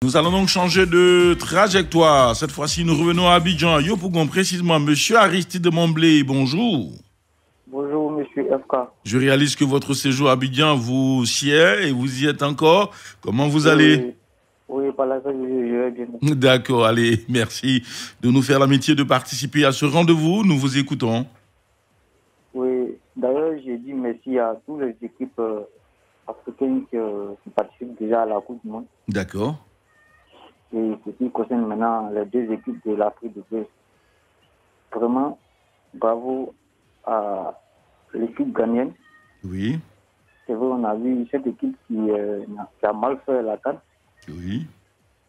Nous allons donc changer de trajectoire. Cette fois-ci, nous revenons à Abidjan. Yopougon, précisément, monsieur Aristide Momblé, bonjour. Bonjour, monsieur FK. Je réalise que votre séjour à Abidjan vous sied et vous y êtes encore. Comment vous allez? Oui, par la suite, je vais bien. D'accord, allez, merci de nous faire l'amitié de participer à ce rendez-vous. Nous vous écoutons. Oui, d'ailleurs, j'ai dit merci à toutes les équipes africaines qui participent déjà à la Coupe du Monde. D'accord. Et ce qui concerne maintenant les deux équipes de l'Afrique de l'Ouest. Vraiment, bravo à l'équipe ghanéenne. Oui. C'est vrai, on a vu cette équipe qui a mal fait la CAN. Oui.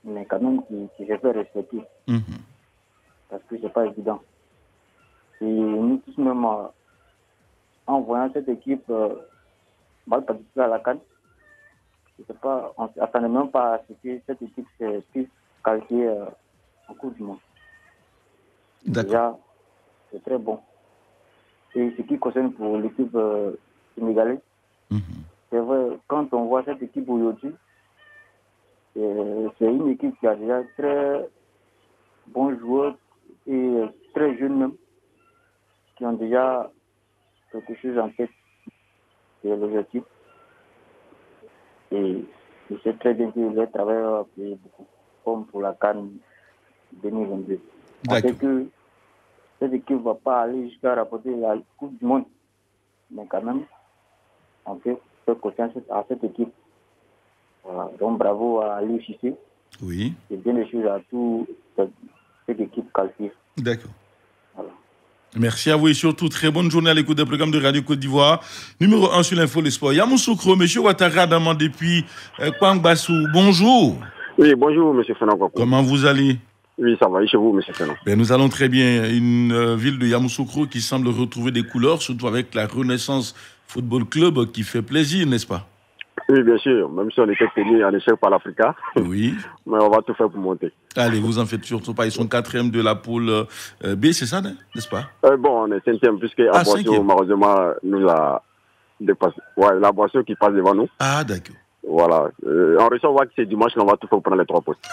Mais quand même qui s'est fait respecter. Parce que c'est pas évident. Et nous tous même, en voyant cette équipe mal participer à la CAN, on ne s'attendait même pas à ce que cette équipe puisse qualifier en Coupe du Monde. Déjà, c'est très bon. Et ce qui concerne pour l'équipe sénégalaise, c'est vrai, quand on voit cette équipe aujourd'hui, c'est une équipe qui a déjà très bons joueurs et très jeunes même, qui ont déjà quelque chose en tête. C'est l'objectif. Et je sais très bien que les travailleurs ont payé beaucoup, comme pour la CAN 2022. On sait que cette équipe ne va pas aller jusqu'à rapporter la Coupe du Monde. Mais quand même, on fait confiance à cette équipe. Voilà. Donc bravo à l'UCC. Oui. Et bien les choses à toute cette équipe qualifiée. D'accord. Voilà. Merci à vous et surtout très bonne journée à l'écoute des programmes de Radio Côte d'Ivoire. Numéro 1 sur l'info le sport. Yamoussoukro, monsieur Ouattara Daman depuis Kwangbassou. Bonjour. Oui, bonjour, monsieur Fenango. Comment vous allez? Oui, ça va. Et chez vous, monsieur Fenango? Nous allons très bien. Une ville de Yamoussoukro qui semble retrouver des couleurs, surtout avec la Renaissance Football Club qui fait plaisir, n'est-ce pas? Oui, bien sûr. Même si on était tenu en échec par l'Africa. Oui. Mais on va tout faire pour monter. Allez, vous en faites surtout pas. Ils sont 4e de la poule B, c'est ça, n'est-ce pas? Bon, on est 5e, puisque Aboissio, malheureusement, nous a dépassé. Ouais, la Aboissio qui passe devant nous. Ah, d'accord. Voilà. On ressent que c'est dimanche qu'on va tout faire pour prendre les 3 postes.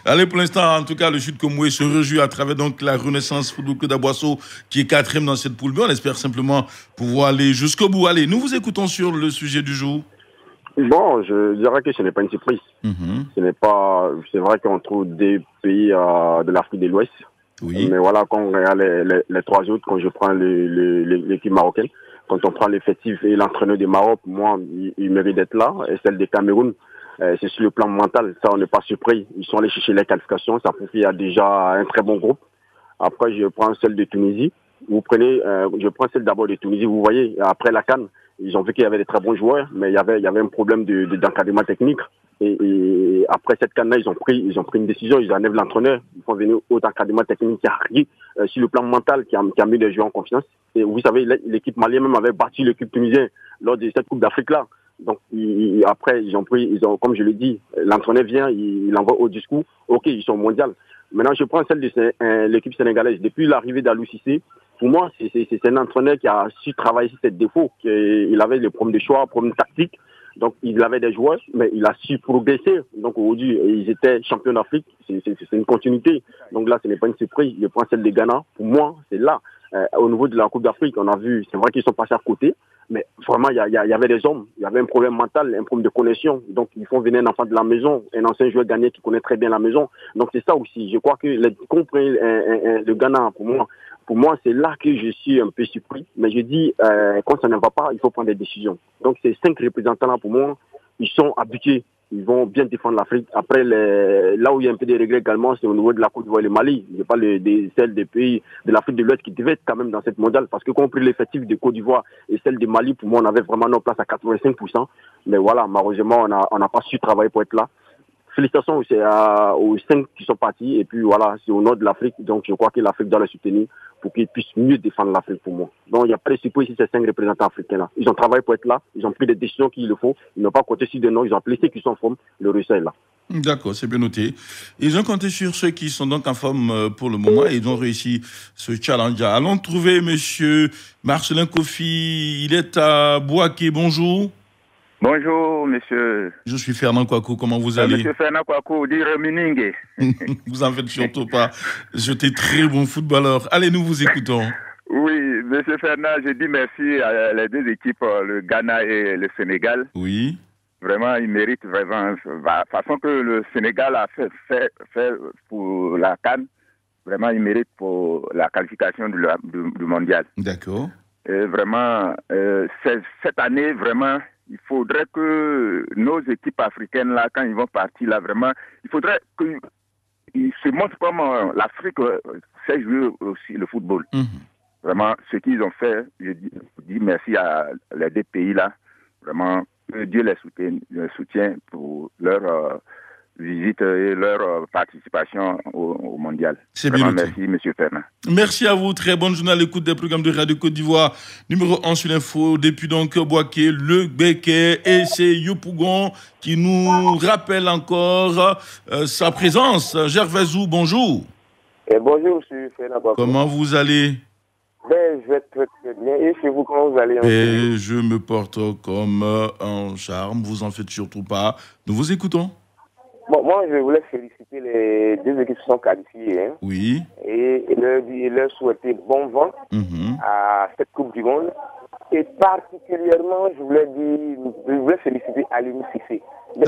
Allez, pour l'instant, en tout cas, le Sud Comoué se réjouit à travers donc la Renaissance Football Club d'Aboissio, qui est 4e dans cette poule B. On espère simplement pouvoir aller jusqu'au bout. Allez, nous vous écoutons sur le sujet du jour. Bon, je dirais que ce n'est pas une surprise. Ce n'est pas. C'est vrai qu'on trouve des pays de l'Afrique de l'Ouest. Oui. Mais voilà, quand on regarde les 3 autres, quand je prends l'équipe marocaine, quand on prend l'effectif et l'entraîneur du Maroc, moi, il mérite d'être là. Et celle des Cameroun, c'est sur le plan mental. Ça, on n'est pas surpris. Ils sont allés chercher les qualifications. Ça prouve qu'il y a déjà un très bon groupe. Après, je prends celle de Tunisie. Vous prenez, je prends celle d'abord de Tunisie. Vous voyez, après la CAN, ils ont vu qu'il y avait des très bons joueurs, mais il y avait un problème d'encadrement technique. Et après cette CAN-là, ils ont pris une décision. Ils enlèvent l'entraîneur. Ils font venir autre encadrement technique qui a ri sur le plan mental, qui a mis les joueurs en confiance. Et vous savez, l'équipe malienne même avait battu l'équipe tunisienne lors de cette Coupe d'Afrique-là. Donc après, comme je l'ai dit, l'entraîneur vient, il envoie au discours. Ok, ils sont mondiaux. Maintenant, je prends celle de l'équipe sénégalaise. Depuis l'arrivée d'Aliou Cissé, pour moi, c'est un entraîneur qui a su travailler sur ses défauts. Il avait des problèmes de choix, problèmes tactiques. Donc, il avait des joueurs, mais il a su progresser. Donc, aujourd'hui, ils étaient champions d'Afrique. C'est une continuité. Donc là, ce n'est pas une surprise. Je prends celle des Ghana. Pour moi, c'est là. Au niveau de la Coupe d'Afrique, on a vu, c'est vrai qu'ils sont passés à côté. Mais vraiment, il y avait des hommes. Il y avait un problème mental, un problème de connexion. Donc, ils font venir un enfant de la maison, un ancien joueur ghanéen qui connaît très bien la maison. Donc, c'est ça aussi. Je crois que le Ghana, pour moi, c'est là que je suis un peu surpris. Mais je dis, quand ça ne va pas, il faut prendre des décisions. Donc, ces 5 représentants-là, pour moi, ils sont habitués. Ils vont bien défendre l'Afrique. Après, là où il y a un peu de regrets également, c'est au niveau de la Côte d'Ivoire et le Mali. Je parle de celle des pays de l'Afrique de l'Ouest qui devaient être quand même dans cette mondiale. Parce que quand on prit l'effectif de Côte d'Ivoire et celle du Mali, pour moi, on avait vraiment nos places à 85%. Mais voilà, malheureusement, on n'a pas su travailler pour être là. Félicitations aux 5 qui sont partis. Et puis voilà, c'est au nord de l'Afrique. Donc je crois que l'Afrique doit les soutenir pour qu'ils puissent mieux défendre l'Afrique pour moi. Donc il n'y a pas de surprise ici, ces 5 représentants africains-là. Ils ont travaillé pour être là. Ils ont pris des décisions qu'il le faut. Ils n'ont pas compté sur des noms. Ils ont appelé ceux qui sont en forme. Le résultat est là. D'accord, c'est bien noté. Ils ont compté sur ceux qui sont donc en forme pour le moment et ils ont réussi ce challenge. Allons trouver monsieur Marcelin Kofi. Il est à Bouaké. Bonjour. Bonjour, monsieur. Je suis Fernand Kouakou, comment vous allez? Monsieur Fernand Kouakou, dit Reminingue. Vous en faites surtout pas. J'étais très bon footballeur. Allez, nous vous écoutons. Oui, monsieur Fernand, je dis merci à les deux équipes, le Ghana et le Sénégal. Oui. Vraiment, ils méritent vraiment. La façon que le Sénégal a fait pour la CAN, vraiment, ils méritent pour la qualification du mondial. D'accord. Et vraiment, cette année, vraiment, il faudrait que nos équipes africaines, là, quand ils vont partir, là, vraiment, il faudrait qu'ils se montrent comme l'Afrique sait jouer aussi le football. Vraiment, ce qu'ils ont fait, je dis merci à les deux pays, là. Vraiment, que Dieu les soutient pour leur visite et leur participation au mondial. C'est bien noté. Merci, monsieur Fernand. Merci à vous. Très bonne journée à l'écoute des programmes de Radio Côte d'Ivoire. Numéro 1 sur l'info. Depuis donc Boaké, Le Béquet et c'est Yopougon qui nous rappelle encore sa présence. Gervaisou, bonjour. Et bonjour, monsieur Fernand. Comment vous allez? Ben, je vais très très bien. Et chez vous, comment vous allez? Et je me porte comme un charme. Vous en faites surtout pas. Nous vous écoutons. Bon, moi, je voulais féliciter les deux équipes qui sont qualifiées. Hein, oui. Et leur souhaiter bon vent à cette Coupe du Monde. Et particulièrement, je voulais féliciter Aliou Cissé.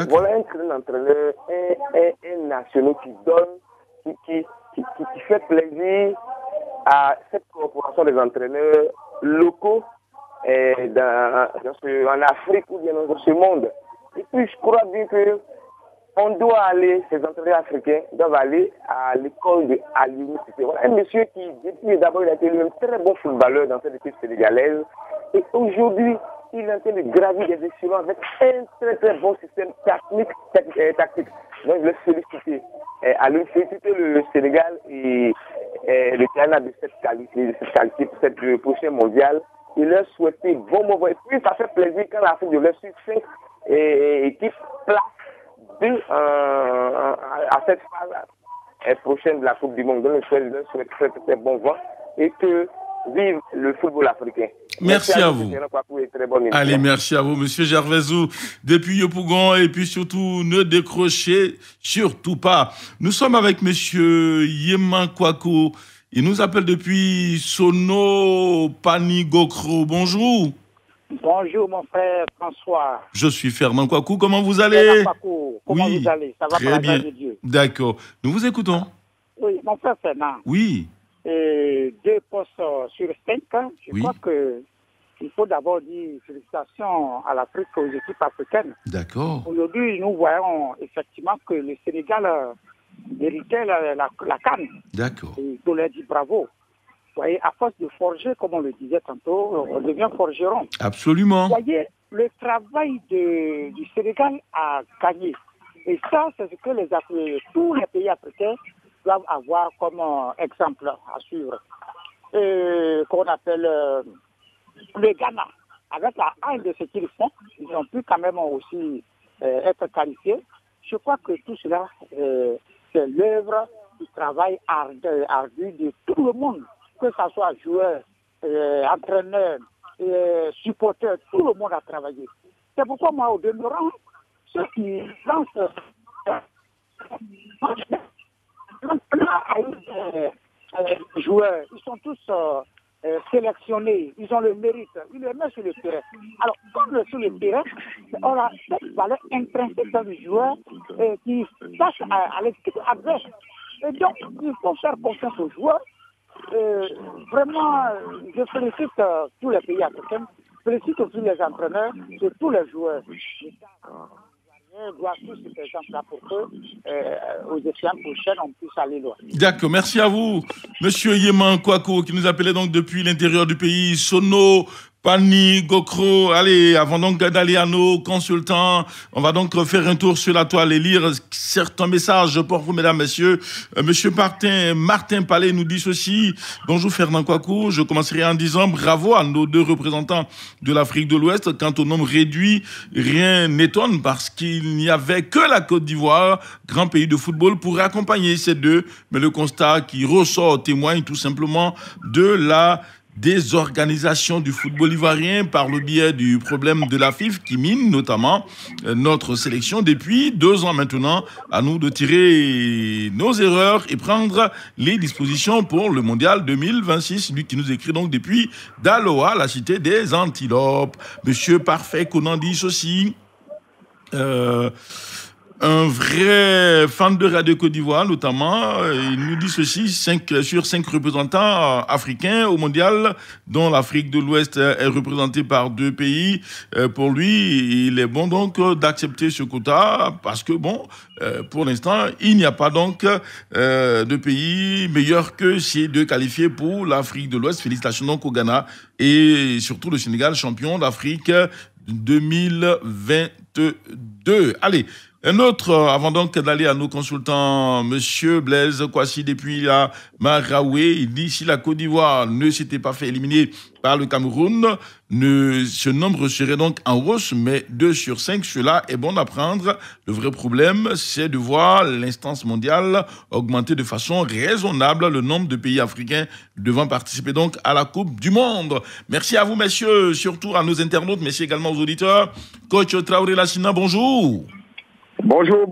Voilà un entraîneur, un national qui donne, qui fait plaisir à cette coopération des entraîneurs locaux en Afrique ou bien dans ce monde. Et puis, je crois bien que ces entraîneurs africains doivent aller à l'école de Aliou Cissé. Voilà un monsieur qui, depuis d'abord, il a été lui-même très bon footballeur dans cette équipe sénégalaise. Et aujourd'hui, il est en train de gravir des échelons avec un très très bon système tactique. Donc, je veux féliciter le Sénégal et le Ghana de cette qualité pour cette prochaine mondiale. Et leur souhaiter bon moment. Et puis, ça fait plaisir quand l'Afrique de l'Est sur 5 équipes place à cette phase prochaine de la Coupe du Monde. Donc, je souhaite très bon vent et que vive le football africain. Merci à vous. Allez, merci à vous, monsieur Gervaisou, depuis Yopougon, et puis surtout, ne décrochez surtout pas. Nous sommes avec monsieur Yéman Kouakou. Il nous appelle depuis Sono Panigokro. Bonjour. Bonjour, mon frère François. Je suis Fernand Kouakou. Comment vous allez? Comment vous allez? Ça va très bien. De Dieu. D'accord. Nous vous écoutons. Oui, mon frère Fernand. Oui. 2 postes sur 5. Je crois qu'il faut d'abord dire félicitations à l'Afrique, aux équipes africaines. D'accord. Aujourd'hui, nous voyons effectivement que le Sénégal méritait la CAN. D'accord. Et on leur dit bravo. Vous voyez, à force de forger, comme on le disait tantôt, on devient forgeron. Absolument. Vous voyez, le travail du Sénégal a gagné. Et ça, c'est ce que tous les pays africains doivent avoir comme exemple à suivre. Qu'on appelle le Ghana. Avec la haine de ce qu'ils font, ils ont pu quand même aussi être qualifiés. Je crois que tout cela, c'est l'œuvre du travail ardu de tout le monde, que ce soit joueurs, entraîneurs, supporters, tout le monde a travaillé. C'est pourquoi moi, au demeurant, ceux qui lancent joueurs, ils sont tous sélectionnés, ils ont le mérite, ils le mettent sur le terrain. Alors, comme sur le terrain, on a cette valeur intrinsèque dans le joueur qui passe à l'équipe adverse. Et donc, il faut faire confiance aux joueurs. Vraiment, je félicite tous les pays africains, je félicite aussi les entraîneurs et tous les joueurs. Doit tous ces exemples-là pour que aux échéances prochaines, on puisse aller loin. D'accord, merci à vous, monsieur Yéman Kouakou, qui nous appelait donc depuis l'intérieur du pays, Sono Panigokro. Allez, avant donc d'aller à nos consultants, on va donc faire un tour sur la toile et lire certains messages pour vous, mesdames, messieurs. Monsieur Martin Palais nous dit ceci. Bonjour Fernand Kouakou, je commencerai en disant bravo à nos 2 représentants de l'Afrique de l'Ouest. Quant au nombre réduit, rien n'étonne parce qu'il n'y avait que la Côte d'Ivoire, grand pays de football, pour accompagner ces 2. Mais le constat qui ressort témoigne tout simplement de la désorganisation du football ivoirien par le biais du problème de la FIFA qui mine notamment notre sélection depuis 2 ans maintenant. À nous de tirer nos erreurs et prendre les dispositions pour le mondial 2026. Lui qui nous écrit donc depuis Daloa, la cité des Antilopes. Monsieur Parfait Konandi aussi. Un vrai fan de Radio Côte d'Ivoire, notamment, il nous dit ceci, 5 représentants africains au mondial, dont l'Afrique de l'Ouest est représentée par 2 pays. Pour lui, il est bon donc d'accepter ce quota parce que, pour l'instant, il n'y a pas donc de pays meilleurs que ces 2 qualifiés pour l'Afrique de l'Ouest. Félicitations donc au Ghana et surtout le Sénégal, champion d'Afrique 2022. Allez. Un autre, avant donc d'aller à nos consultants, Monsieur Blaise Kwasi depuis la Maraoué, il dit si la Côte d'Ivoire ne s'était pas fait éliminer par le Cameroun, ce nombre serait donc en hausse, mais 2 sur 5, cela est bon à prendre. Le vrai problème, c'est de voir l'instance mondiale augmenter de façon raisonnable le nombre de pays africains devant participer donc à la Coupe du Monde. Merci à vous, messieurs, surtout à nos internautes, mais également aux auditeurs. Coach Traoré Lassina, bonjour. Bonjour,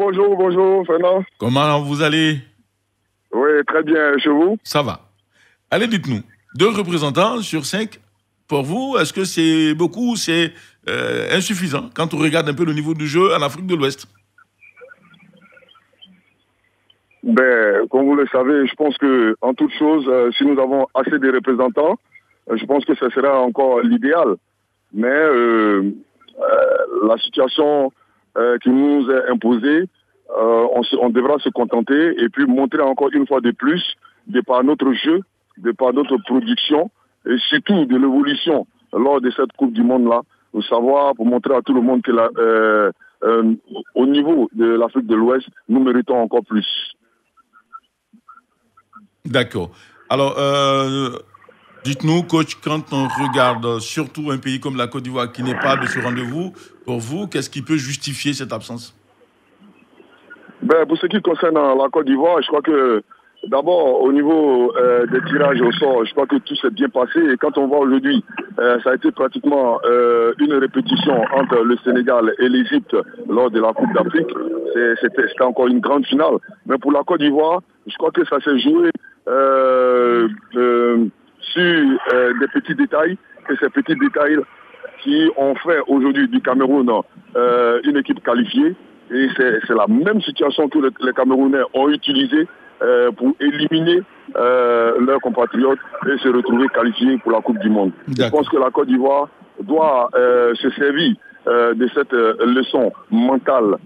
Fernand. Comment vous allez? Oui, très bien. Chez vous? Ça va. Allez, dites-nous. 2 représentants sur 5, pour vous, est-ce que c'est beaucoup ou c'est insuffisant quand on regarde un peu le niveau du jeu en Afrique de l'Ouest? Comme vous le savez, je pense que en toute chose, si nous avons assez de représentants, je pense que ce sera encore l'idéal. Mais la situation qui nous est imposée, on devra se contenter et puis montrer encore une fois de plus, de par notre jeu, de par notre production et surtout de l'évolution lors de cette Coupe du Monde-là, pour montrer à tout le monde que au niveau de l'Afrique de l'Ouest, nous méritons encore plus. D'accord. Alors, dites-nous, coach, quand on regarde surtout un pays comme la Côte d'Ivoire qui n'est pas de ce rendez-vous, pour vous, qu'est-ce qui peut justifier cette absence? Pour ce qui concerne la Côte d'Ivoire, je crois que d'abord, au niveau des tirages au sort, je crois que tout s'est bien passé. Et quand on voit aujourd'hui, ça a été pratiquement une répétition entre le Sénégal et l'Égypte lors de la Coupe d'Afrique. C'était encore une grande finale. Mais pour la Côte d'Ivoire, je crois que ça s'est joué sur des petits détails. Et ces petits détails qui ont fait aujourd'hui du Cameroun une équipe qualifiée. Et c'est la même situation que les Camerounais ont utilisée pour éliminer leurs compatriotes et se retrouver qualifiés pour la Coupe du Monde. Je pense que la Côte d'Ivoire doit se servir de cette leçon mentale,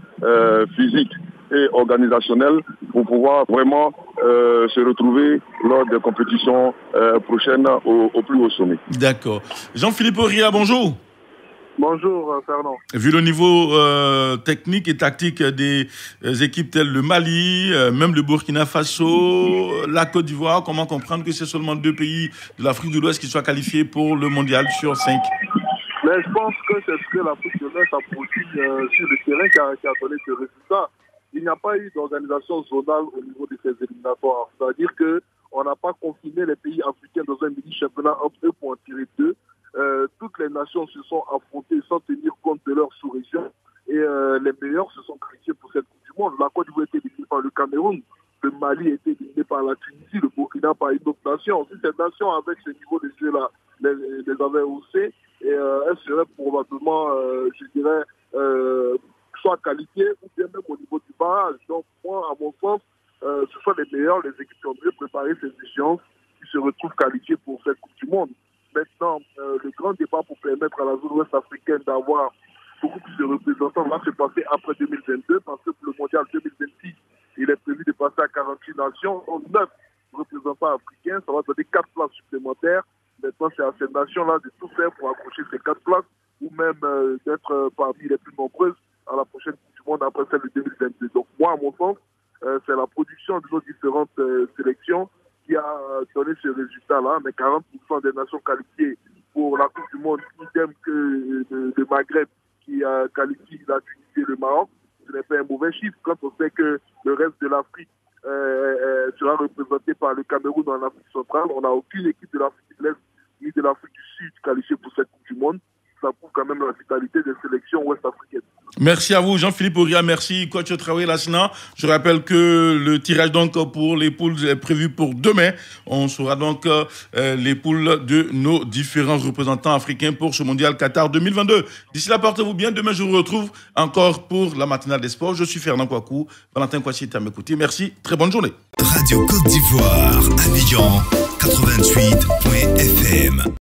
physique et organisationnelle pour pouvoir vraiment se retrouver lors des compétitions prochaines au plus haut sommet. D'accord. Jean-Philippe Auria, bonjour. Bonjour Fernand. Vu le niveau technique et tactique des équipes telles le Mali, même le Burkina Faso, la Côte d'Ivoire, comment comprendre que c'est seulement 2 pays de l'Afrique de l'Ouest qui soient qualifiés pour le mondial sur 5? Mais je pense que c'est ce que l'Afrique de l'Ouest a produit sur le terrain qui a donné ce résultat. Il n'y a pas eu d'organisation zonale au niveau de ces éliminatoires. C'est-à-dire qu'on n'a pas confiné les pays africains dans un mini-championnat entre eux pour en tirer 2. Toutes les nations se sont affrontées sans tenir compte de leur sous-région et les meilleurs se sont qualifiés pour cette Coupe du Monde. La Côte d'Ivoire était éliminée par le Cameroun, le Mali était éliminé par la Tunisie, le Burkina par une autre nation. Si cette nation avec ce niveau de jeu-là les avait haussées, et elles seraient probablement, je dirais, soit qualifiées ou bien même au niveau du barrage. Donc moi, à mon sens, ce sont les meilleurs, les équipes qui ont mieux préparé ces échéances qui se retrouvent qualifiées pour cette Coupe du Monde. Maintenant, le grand débat pour permettre à la zone ouest africaine d'avoir beaucoup plus de représentants va se passer après 2022 parce que pour le mondial 2026, il est prévu de passer à 48 nations, donc 9 représentants africains, ça va donner 4 places supplémentaires. Maintenant, c'est à ces nations-là de tout faire pour accrocher ces 4 places ou même d'être parmi les plus nombreuses à la prochaine Coupe du Monde après celle de 2022. Donc moi, à mon sens, c'est la production de nos différentes sélections qui a donné ce résultat-là, mais 40% des nations qualifiées pour la Coupe du Monde, idem que le Maghreb qui qualifie la Tunisie et le Maroc, ce n'est pas un mauvais chiffre quand on sait que le reste de l'Afrique sera représenté par le Cameroun en Afrique centrale. On n'a aucune équipe de l'Afrique de l'Est qui pays de l'Afrique du Sud qualifiés pour cette Coupe du Monde, ça prouve quand même la vitalité des sélections ouest-africaines. Merci à vous, Jean-Philippe Auria. Merci, coach Traoré Lassina. Je rappelle que le tirage donc pour les poules est prévu pour demain. On saura donc les poules de nos différents représentants africains pour ce mondial Qatar 2022. D'ici là, portez-vous bien. Demain, je vous retrouve encore pour la matinale des sports. Je suis Fernand Kouakou. Valentin Kouassi est à m'écouter. Merci. Très bonne journée. Radio Côte d'Ivoire, Abidjan, 88.fm.